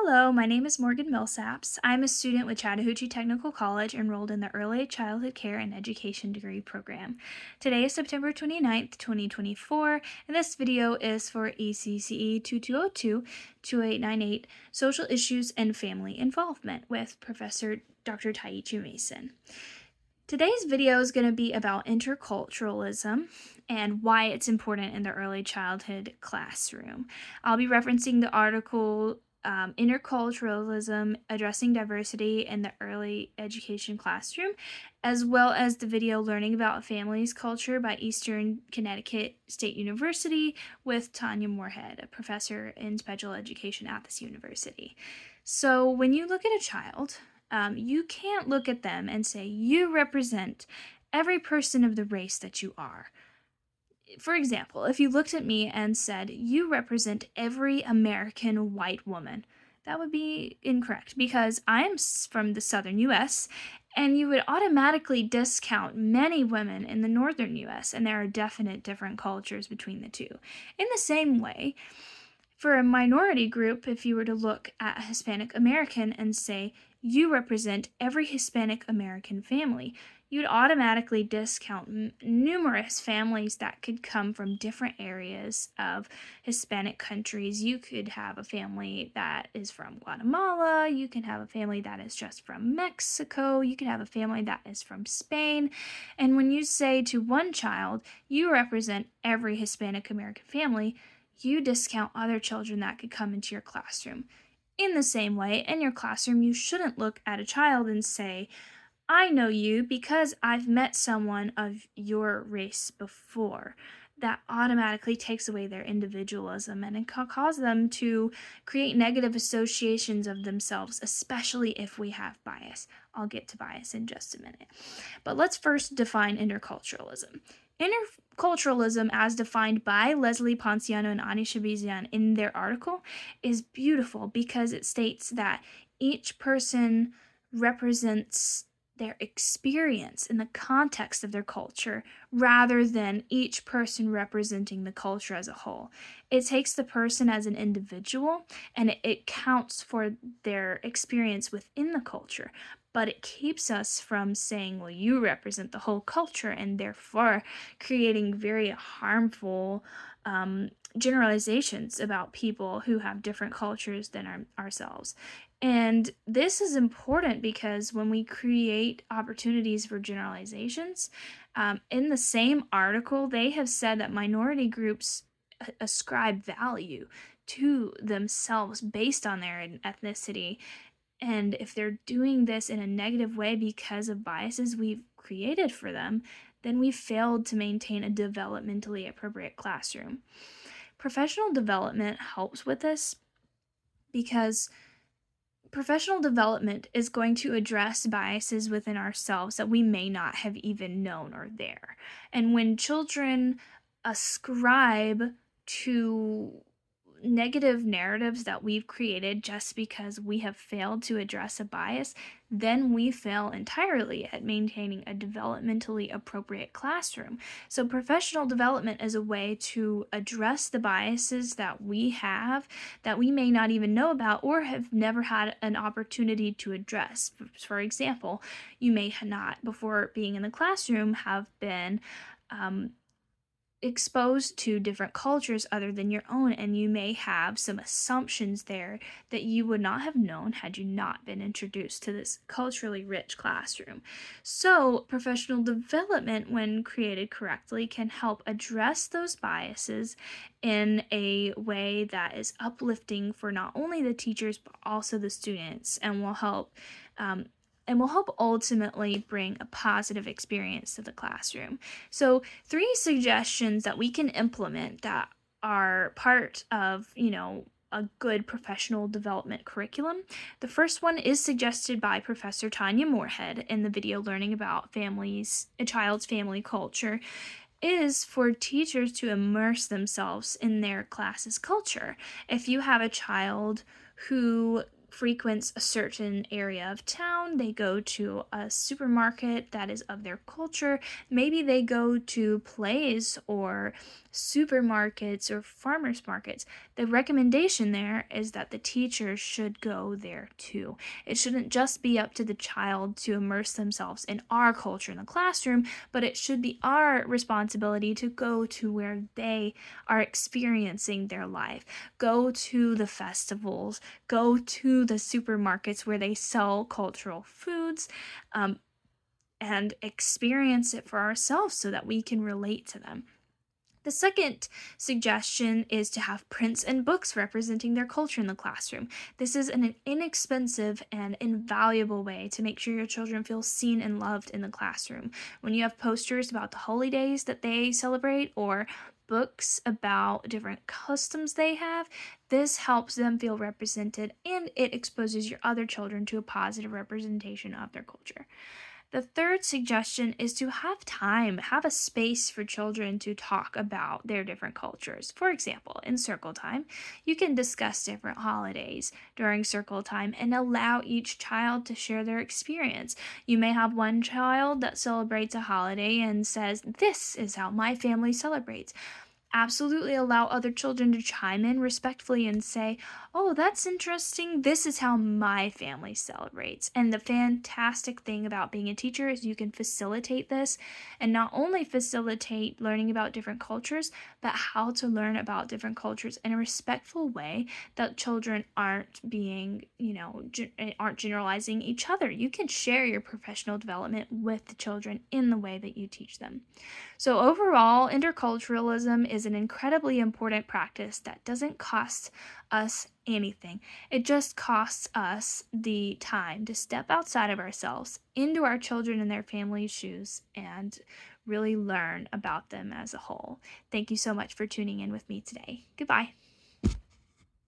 Hello, my name is Morgan Millsaps. I'm a student with Chattahoochee Technical College enrolled in the Early Childhood Care and Education degree program. Today is September 29th, 2024, and this video is for ECCE 2202-2898, Social Issues and Family Involvement with Professor Dr. Taichi Mason. Today's video is going to be about interculturalism and why it's important in the early childhood classroom. I'll be referencing the article Interculturalism, Addressing Diversity in the Early Education Classroom, as well as the video Learning About Families Culture by Eastern Connecticut State University with Tanya Moorhead, a professor in special education at this university. So when you look at a child, you can't look at them and say, you represent every person of the race that you are. For example, if you looked at me and said, you represent every American white woman, that would be incorrect because I'm from the southern U.S., and you would automatically discount many women in the northern U.S., and there are definite different cultures between the two. In the same way, for a minority group, if you were to look at a Hispanic American and say, you represent every Hispanic American family, you'd automatically discount numerous families that could come from different areas of Hispanic countries. You could have a family that is from Guatemala, you can have a family that is just from Mexico, you can have a family that is from Spain. And when you say to one child, you represent every Hispanic American family, you discount other children that could come into your classroom. In the same way, in your classroom, you shouldn't look at a child and say, I know you because I've met someone of your race before. That automatically takes away their individualism and it can cause them to create negative associations of themselves, especially if we have bias. I'll get to bias in just a minute. But let's first define interculturalism. Interculturalism, as defined by Leslie Ponciano and Ani Shabazian in their article, is beautiful because it states that each person represents their experience in the context of their culture rather than each person representing the culture as a whole. It takes the person as an individual and it counts for their experience within the culture, but it keeps us from saying, well, you represent the whole culture, and therefore creating very harmful generalizations about people who have different cultures than ourselves. And this is important because when we create opportunities for generalizations, in the same article, they have said that minority groups ascribe value to themselves based on their ethnicity. And if they're doing this in a negative way because of biases we've created for them, then we've failed to maintain a developmentally appropriate classroom. Professional development helps with this because professional development is going to address biases within ourselves that we may not have even known are there. And when children ascribe to negative narratives that we've created just because we have failed to address a bias, then we fail entirely at maintaining a developmentally appropriate classroom. So professional development is a way to address the biases that we have that we may not even know about or have never had an opportunity to address. For example, you may not, before being in the classroom, have been exposed to different cultures other than your own, and you may have some assumptions there that you would not have known had you not been introduced to this culturally rich classroom. So professional development, when created correctly, can help address those biases in a way that is uplifting for not only the teachers but also the students, and will help ultimately bring a positive experience to the classroom. So 3 suggestions that we can implement that are part of, a good professional development curriculum. The first one is suggested by Professor Tanya Moorhead in the video Learning About Families, a Child's Family Culture, is for teachers to immerse themselves in their class's culture. If you have a child who frequents a certain area of town, they go to a supermarket that is of their culture, maybe they go to plays or supermarkets or farmers markets, The recommendation there is that the teacher should go there too. It shouldn't just be up to the child to immerse themselves in our culture in the classroom, but it should be our responsibility to go to where they are experiencing their life. Go to the festivals, go to the supermarkets where they sell cultural foods, and experience it for ourselves so that we can relate to them. The second suggestion is to have prints and books representing their culture in the classroom. This is an inexpensive and invaluable way to make sure your children feel seen and loved in the classroom. When you have posters about the holidays that they celebrate or books about different customs they have, this helps them feel represented and it exposes your other children to a positive representation of their culture. The third suggestion is to have a space for children to talk about their different cultures. For example, in circle time, you can discuss different holidays during circle time and allow each child to share their experience. You may have one child that celebrates a holiday and says, "This is how my family celebrates." Absolutely allow other children to chime in respectfully and say, "Oh, that's interesting. This is how my family celebrates." And the fantastic thing about being a teacher is you can facilitate this, and not only facilitate learning about different cultures, but how to learn about different cultures in a respectful way that children aren't aren't generalizing each other. You can share your professional development with the children in the way that you teach them. So overall, interculturalism is an incredibly important practice that doesn't cost us anything. It just costs us the time to step outside of ourselves into our children and their families' shoes and really learn about them as a whole. Thank you so much for tuning in with me today. Goodbye.